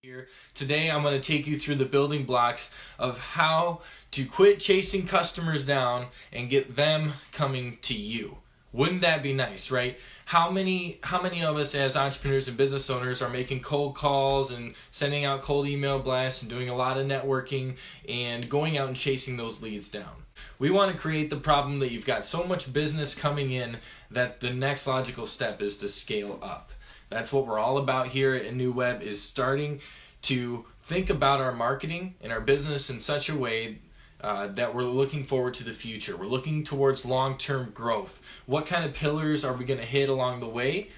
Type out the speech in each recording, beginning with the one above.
Here. Today I'm going to take you through the building blocks of how to quit chasing customers down and get them coming to you. Wouldn't that be nice, right? How many of us as entrepreneurs and business owners are making cold calls and sending out cold email blasts and doing a lot of networking and going out and chasing those leads down? We want to create the problem that you've got so much business coming in that the next logical step is to scale up. That's what we're all about here at NeuWeb, is starting to think about our marketing and our business in such a way that we're looking forward to the future. We're looking towards long-term growth. What kind of pillars are we going to hit along the way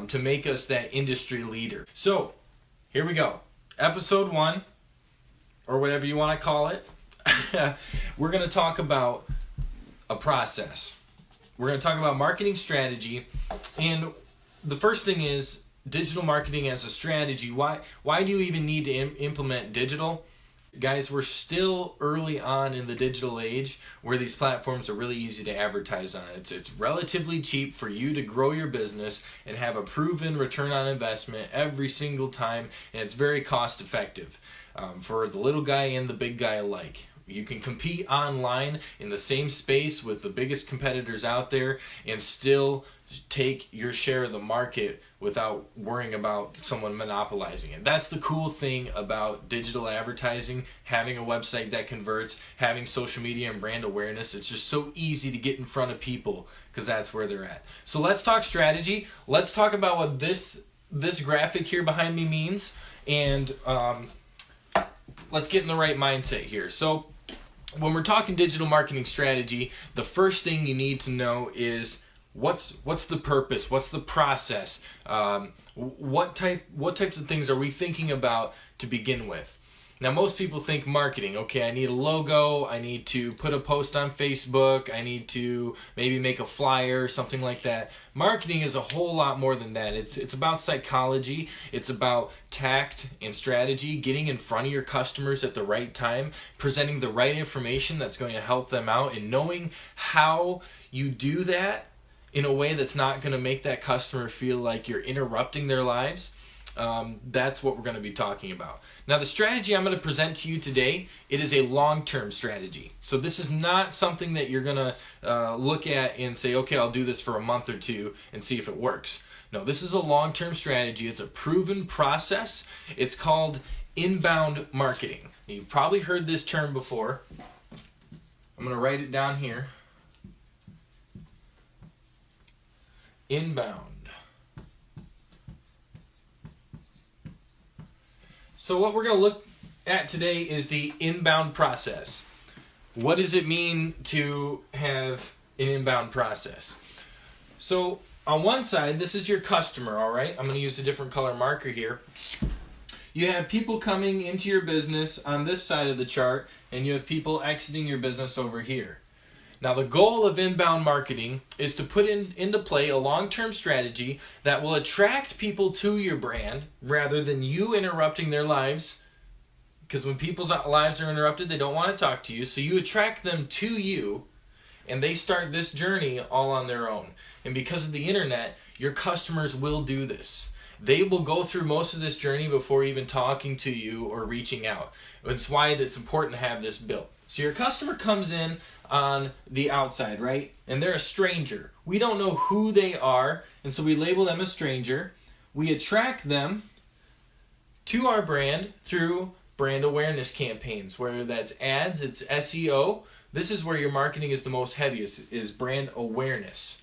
to make us that industry leader? So here we go. Episode 1, or whatever you want to call it. We're going to talk about a process. We're going to talk about marketing strategy, and the first thing is digital marketing as a strategy. Why do you even need to implement digital? Guys, we're still early on in the digital age where these platforms are really easy to advertise on. It's relatively cheap for you to grow your business and have a proven return on investment every single time, and it's very cost effective for the little guy and the big guy alike. You can compete online in the same space with the biggest competitors out there and still take your share of the market without worrying about someone monopolizing it. That's the cool thing about digital advertising, having a website that converts, having social media and brand awareness. It's just so easy to get in front of people because that's where they're at. So let's talk strategy. Let's talk about what this graphic here behind me means, and let's get in the right mindset here. So when we're talking digital marketing strategy, the first thing you need to know is what's the purpose, what's the process, what types of things are we thinking about to begin with. Now, most people think marketing. Okay, I need a logo, I need to put a post on Facebook, I need to maybe make a flyer, something like that. Marketing is a whole lot more than that. It's about psychology, it's about tact and strategy, getting in front of your customers at the right time, presenting the right information that's going to help them out, and knowing how you do that in a way that's not going to make that customer feel like you're interrupting their lives. That's what we're going to be talking about. Now, the strategy I'm going to present to you today, it is a long-term strategy. So this is not something that you're going to look at and say, okay, I'll do this for a month or two and see if it works. No, this is a long-term strategy. It's a proven process. It's called inbound marketing. You've probably heard this term before. I'm going to write it down here. Inbound. So what we're going to look at today is the inbound process. What does it mean to have an inbound process? So on one side, this is your customer, all right? I'm going to use a different color marker here. You have people coming into your business on this side of the chart, and you have people exiting your business over here. Now, the goal of inbound marketing is to put into play a long-term strategy that will attract people to your brand rather than you interrupting their lives. Because when people's lives are interrupted, they don't want to talk to you. So you attract them to you, and they start this journey all on their own. And because of the internet, your customers will do this. They will go through most of this journey before even talking to you or reaching out. It's why it's important to have this built. So your customer comes in on the outside, right? And they're a stranger. We don't know who they are, and so we label them a stranger. We attract them to our brand through brand awareness campaigns, whether that's ads, it's SEO. This is where your marketing is the most heaviest, is brand awareness.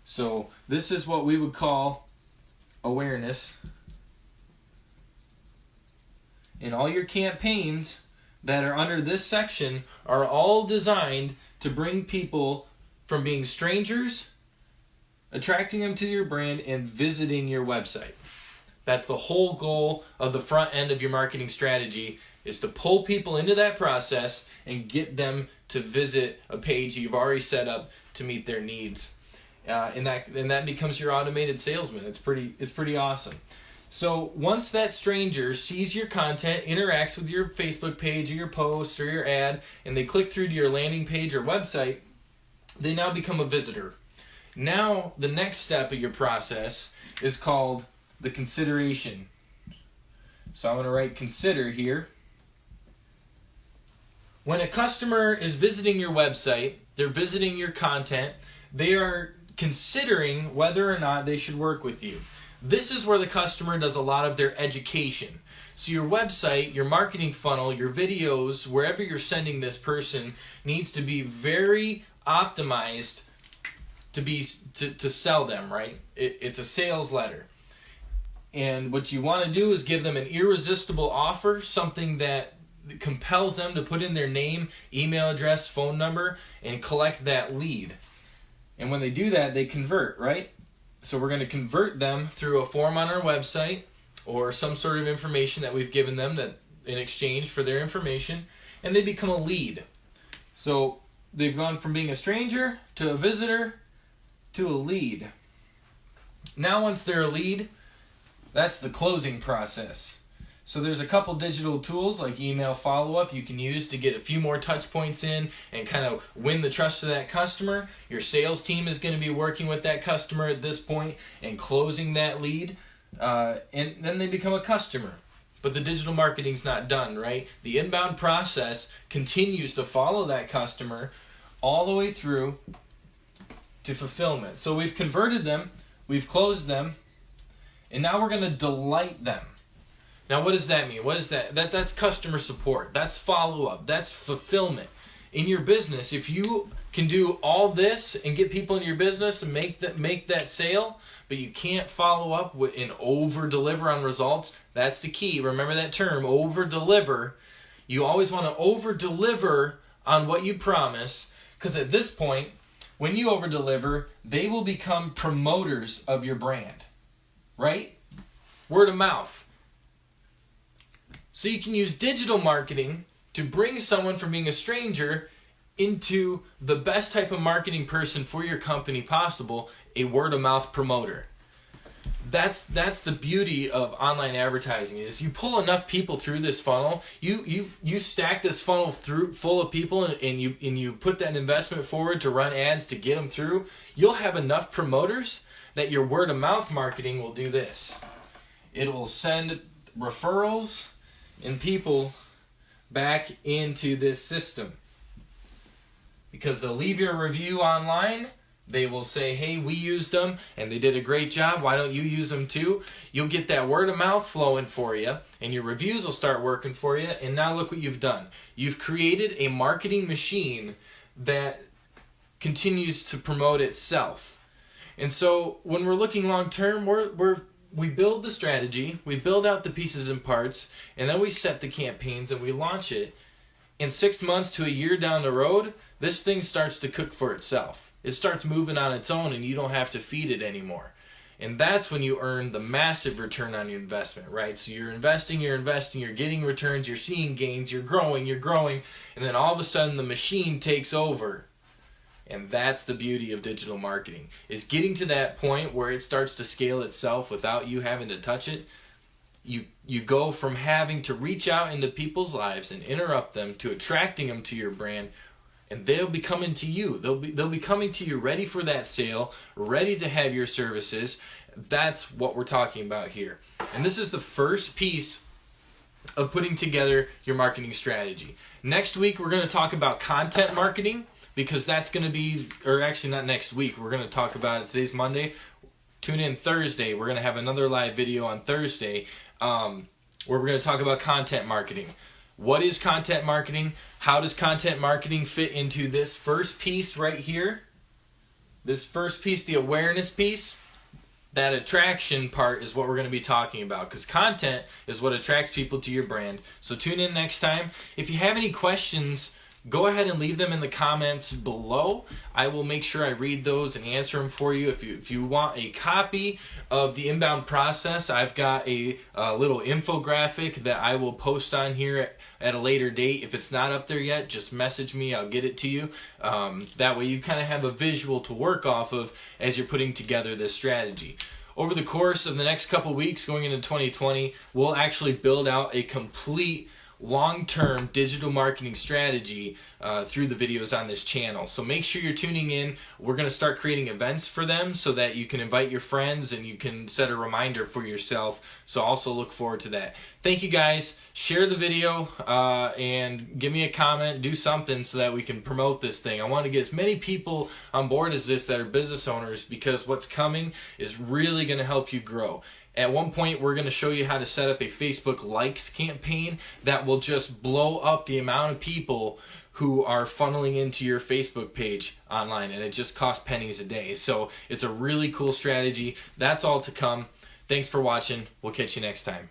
So this is what we would call awareness. And all your campaigns that are under this section are all designed to bring people from being strangers, attracting them to your brand, and visiting your website. That's the whole goal of the front end of your marketing strategy, is to pull people into that process and get them to visit a page you've already set up to meet their needs. And that becomes your automated salesman. It's pretty awesome. So once that stranger sees your content, interacts with your Facebook page or your post or your ad, and they click through to your landing page or website, they now become a visitor. Now the next step of your process is called the consideration So I'm going to write consider here. When a customer is visiting your website, they're visiting your content, they are considering whether or not they should work with you. This is where the customer does a lot of their education. So your website, your marketing funnel, your videos, wherever you're sending this person needs to be very optimized to sell them, right? It's a sales letter. And what you want to do is give them an irresistible offer, something that compels them to put in their name, email address, phone number, and collect that lead. And when they do that, they convert, right? So we're going to convert them through a form on our website or some sort of information that we've given them that in exchange for their information, and they become a lead. So they've gone from being a stranger to a visitor to a lead. Now once they're a lead, that's the closing process. So there's a couple digital tools like email follow-up you can use to get a few more touch points in and kind of win the trust of that customer. Your sales team is going to be working with that customer at this point and closing that lead, and then they become a customer. But the digital marketing's not done, right? The inbound process continues to follow that customer all the way through to fulfillment. So we've converted them, we've closed them, and now we're going to delight them. Now what does that mean? What is that? That's customer support. That's follow-up. That's fulfillment. In your business, if you can do all this and get people in your business and make that sale, but you can't follow up with and over-deliver on results, that's the key. Remember that term, over-deliver. You always want to over-deliver on what you promise, because at this point, when you over-deliver, they will become promoters of your brand, right? Word of mouth. So you can use digital marketing to bring someone from being a stranger into the best type of marketing person for your company possible, a word-of-mouth promoter. That's the beauty of online advertising is you pull enough people through this funnel, you stack this funnel through full of people and you put that investment forward to run ads to get them through, you'll have enough promoters that your word-of-mouth marketing will do this. It will send referrals and people back into this system. Because they'll leave you a review online, they will say, hey, we used them and they did a great job, why don't you use them too? You'll get that word of mouth flowing for you and your reviews will start working for you, and now look what you've done. You've created a marketing machine that continues to promote itself. And so when we're looking long term, we build the strategy, we build out the pieces and parts, and then we set the campaigns and we launch it. In 6 months to a year down the road, this thing starts to cook for itself. It starts moving on its own and you don't have to feed it anymore. And that's when you earn the massive return on your investment, right? So you're investing, you're getting returns, you're seeing gains, you're growing, and then all of a sudden the machine takes over. And that's the beauty of digital marketing, is getting to that point where it starts to scale itself without you having to touch it. You go from having to reach out into people's lives and interrupt them to attracting them to your brand, and they'll be coming to you. They'll be coming to you ready for that sale, ready to have your services. That's what we're talking about here. And this is the first piece of putting together your marketing strategy. Next week, we're going to talk about content marketing, because that's going to be, or actually not next week, we're going to talk about it. Today's Monday. Tune in Thursday. We're going to have another live video on Thursday where we're going to talk about content marketing. What is content marketing? How does content marketing fit into this first piece right here? This first piece, the awareness piece, that attraction part is what we're going to be talking about, because content is what attracts people to your brand. So tune in next time. If you have any questions, go ahead and leave them in the comments below. I will make sure I read those and answer them for you. If you want a copy of the inbound process, I've got a little infographic that I will post on here at a later date. If it's not up there yet, just message me. I'll get it to you. That way you kind of have a visual to work off of as you're putting together this strategy. Over the course of the next couple weeks going into 2020, we'll actually build out a complete long-term digital marketing strategy through the videos on this channel. So make sure you're tuning in. We're going to start creating events for them so that you can invite your friends and you can set a reminder for yourself So also look forward to that. Thank you guys. Share the video and give me a comment. Do something so that we can promote this thing. I want to get as many people on board as this that are business owners, because what's coming is really going to help you grow. At one point, we're going to show you how to set up a Facebook likes campaign that will just blow up the amount of people who are funneling into your Facebook page online, and it just costs pennies a day. So it's a really cool strategy. That's all to come. Thanks for watching. We'll catch you next time.